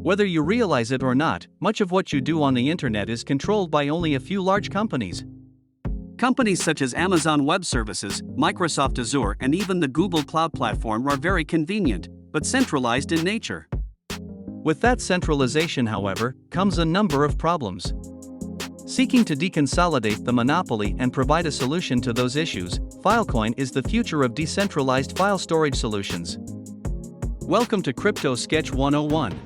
Whether you realize it or not, much of what you do on the internet is controlled by only a few large companies. Companies such as Amazon Web Services, Microsoft Azure, and even the Google Cloud Platform are very convenient, but centralized in nature. With that centralization, however, comes a number of problems. Seeking to deconsolidate the monopoly and provide a solution to those issues, Filecoin is the future of decentralized file storage solutions. Welcome to Crypto Sketch 101.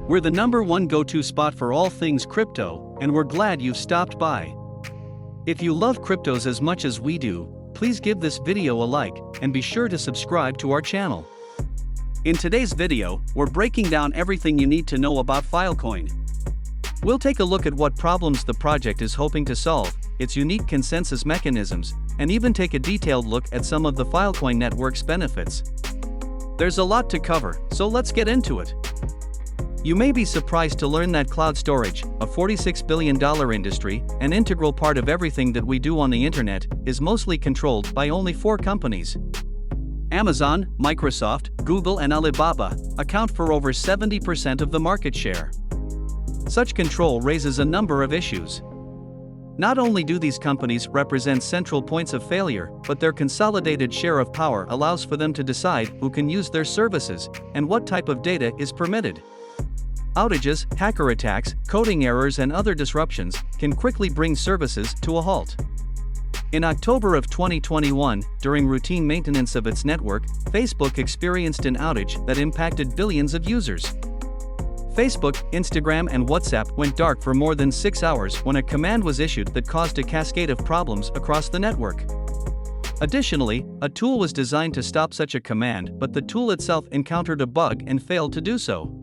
We're the #1 go-to spot for all things crypto, and we're glad you've stopped by. If you love cryptos as much as we do, please give this video a like, and be sure to subscribe to our channel. In today's video, we're breaking down everything you need to know about Filecoin. We'll take a look at what problems the project is hoping to solve, its unique consensus mechanisms, and even take a detailed look at some of the Filecoin Network's benefits. There's a lot to cover, so let's get into it. You may be surprised to learn that cloud storage, a $46 billion industry, an integral part of everything that we do on the internet, is mostly controlled by only 4 companies. Amazon, Microsoft, Google, and Alibaba account for over 70% of the market share. Such control raises a number of issues. Not only do these companies represent central points of failure, but their consolidated share of power allows for them to decide who can use their services and what type of data is permitted. Outages, hacker attacks, coding errors, and other disruptions can quickly bring services to a halt. In October of 2021, during routine maintenance of its network, Facebook experienced an outage that impacted billions of users. Facebook, Instagram, and WhatsApp went dark for more than 6 hours when a command was issued that caused a cascade of problems across the network. Additionally, a tool was designed to stop such a command, but the tool itself encountered a bug and failed to do so.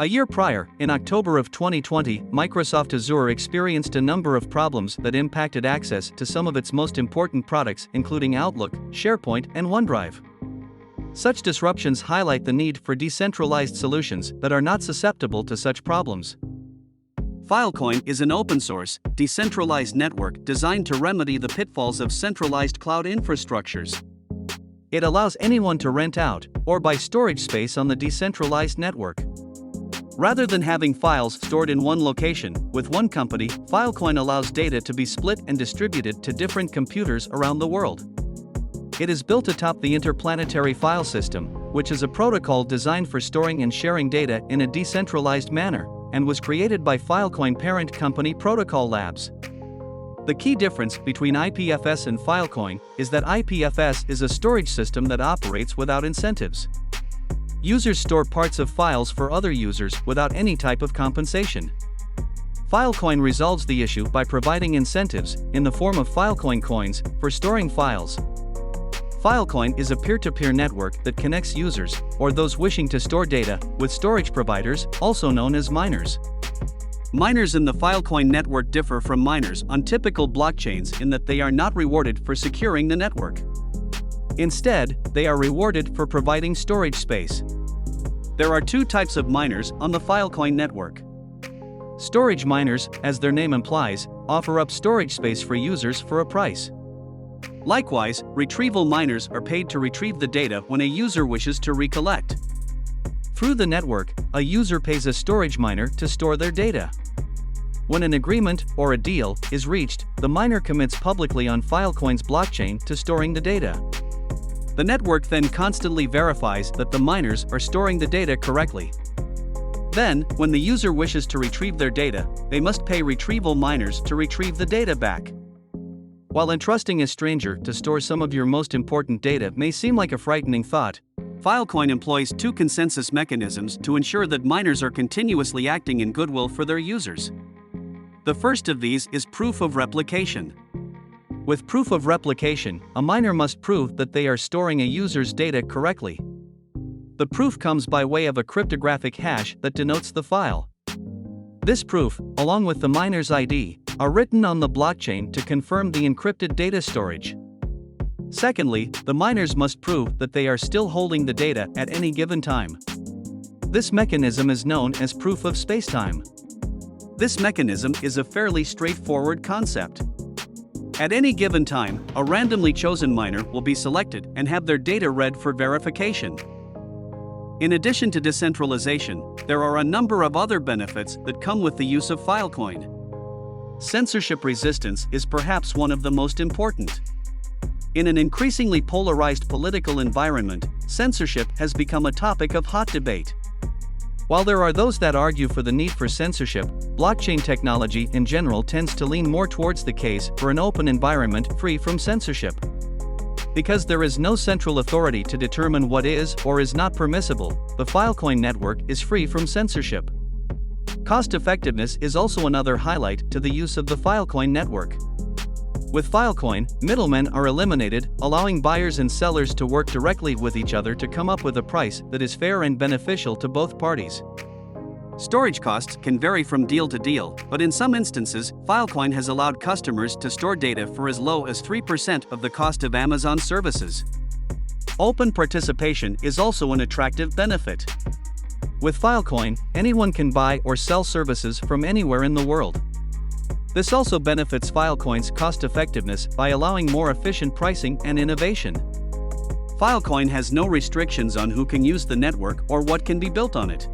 A year prior, in October of 2020, Microsoft Azure experienced a number of problems that impacted access to some of its most important products, including Outlook, SharePoint, and OneDrive. Such disruptions highlight the need for decentralized solutions that are not susceptible to such problems. Filecoin is an open-source, decentralized network designed to remedy the pitfalls of centralized cloud infrastructures. It allows anyone to rent out or buy storage space on the decentralized network. Rather than having files stored in one location, with one company, Filecoin allows data to be split and distributed to different computers around the world. It is built atop the Interplanetary File System, which is a protocol designed for storing and sharing data in a decentralized manner, and was created by Filecoin parent company Protocol Labs. The key difference between IPFS and Filecoin is that IPFS is a storage system that operates without incentives. Users store parts of files for other users without any type of compensation. Filecoin resolves the issue by providing incentives, in the form of Filecoin coins, for storing files. Filecoin is a peer-to-peer network that connects users, or those wishing to store data, with storage providers, also known as miners. Miners in the Filecoin network differ from miners on typical blockchains in that they are not rewarded for securing the network. Instead, they are rewarded for providing storage space. There are 2 types of miners on the Filecoin network. Storage miners, as their name implies, offer up storage space for users for a price. Likewise, retrieval miners are paid to retrieve the data when a user wishes to recollect. Through the network, a user pays a storage miner to store their data. When an agreement, or a deal, is reached, the miner commits publicly on Filecoin's blockchain to storing the data. The network then constantly verifies that the miners are storing the data correctly. Then, when the user wishes to retrieve their data, they must pay retrieval miners to retrieve the data back. While entrusting a stranger to store some of your most important data may seem like a frightening thought, Filecoin employs 2 consensus mechanisms to ensure that miners are continuously acting in goodwill for their users. The first of these is proof of replication. With proof of replication, a miner must prove that they are storing a user's data correctly. The proof comes by way of a cryptographic hash that denotes the file. This proof, along with the miner's ID, are written on the blockchain to confirm the encrypted data storage. Secondly, the miners must prove that they are still holding the data at any given time. This mechanism is known as proof of spacetime. This mechanism is a fairly straightforward concept. At any given time, a randomly chosen miner will be selected and have their data read for verification. In addition to decentralization, there are a number of other benefits that come with the use of Filecoin. Censorship resistance is perhaps one of the most important. In an increasingly polarized political environment, censorship has become a topic of hot debate. While there are those that argue for the need for censorship, blockchain technology in general tends to lean more towards the case for an open environment free from censorship. Because there is no central authority to determine what is or is not permissible, the Filecoin network is free from censorship. Cost effectiveness is also another highlight to the use of the Filecoin network. With Filecoin, middlemen are eliminated, allowing buyers and sellers to work directly with each other to come up with a price that is fair and beneficial to both parties. Storage costs can vary from deal to deal, but in some instances, Filecoin has allowed customers to store data for as low as 3% of the cost of Amazon services. Open participation is also an attractive benefit. With Filecoin, anyone can buy or sell services from anywhere in the world. This also benefits Filecoin's cost effectiveness by allowing more efficient pricing and innovation. Filecoin has no restrictions on who can use the network or what can be built on it.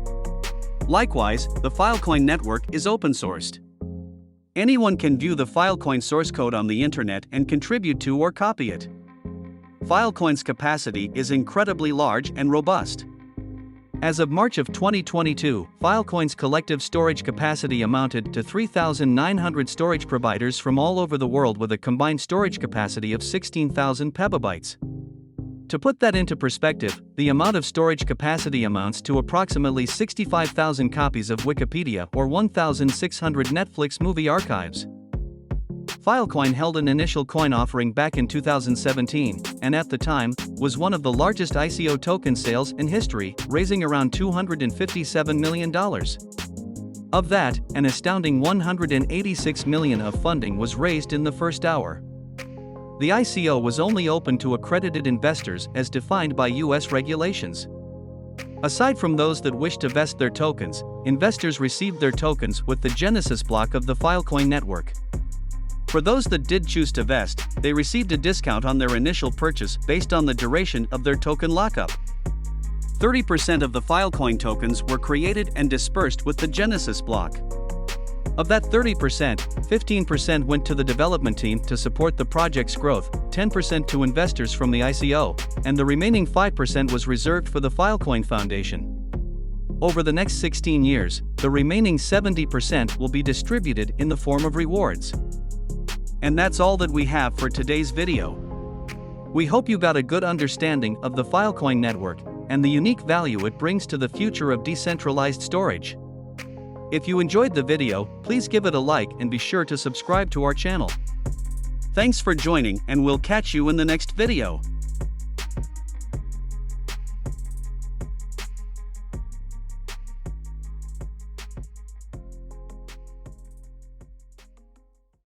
Likewise, the Filecoin network is open-sourced. Anyone can view the Filecoin source code on the internet and contribute to or copy it. Filecoin's capacity is incredibly large and robust. As of March of 2022, Filecoin's collective storage capacity amounted to 3,900 storage providers from all over the world with a combined storage capacity of 16,000 petabytes. To put that into perspective, the amount of storage capacity amounts to approximately 65,000 copies of Wikipedia or 1,600 Netflix movie archives. Filecoin held an initial coin offering back in 2017, and at the time, was one of the largest ICO token sales in history, raising around $257 million. Of that, an astounding $186 million of funding was raised in the first hour. The ICO was only open to accredited investors as defined by US regulations. Aside from those that wished to vest their tokens, investors received their tokens with the Genesis block of the Filecoin network. For those that did choose to vest, they received a discount on their initial purchase based on the duration of their token lockup. 30% of the Filecoin tokens were created and dispersed with the Genesis block. Of that 30%, 15% went to the development team to support the project's growth, 10% to investors from the ICO, and the remaining 5% was reserved for the Filecoin Foundation. Over the next 16 years, the remaining 70% will be distributed in the form of rewards. And that's all that we have for today's video. We hope you got a good understanding of the Filecoin network and the unique value it brings to the future of decentralized storage. If you enjoyed the video, please give it a like and be sure to subscribe to our channel. Thanks for joining, and we'll catch you in the next video.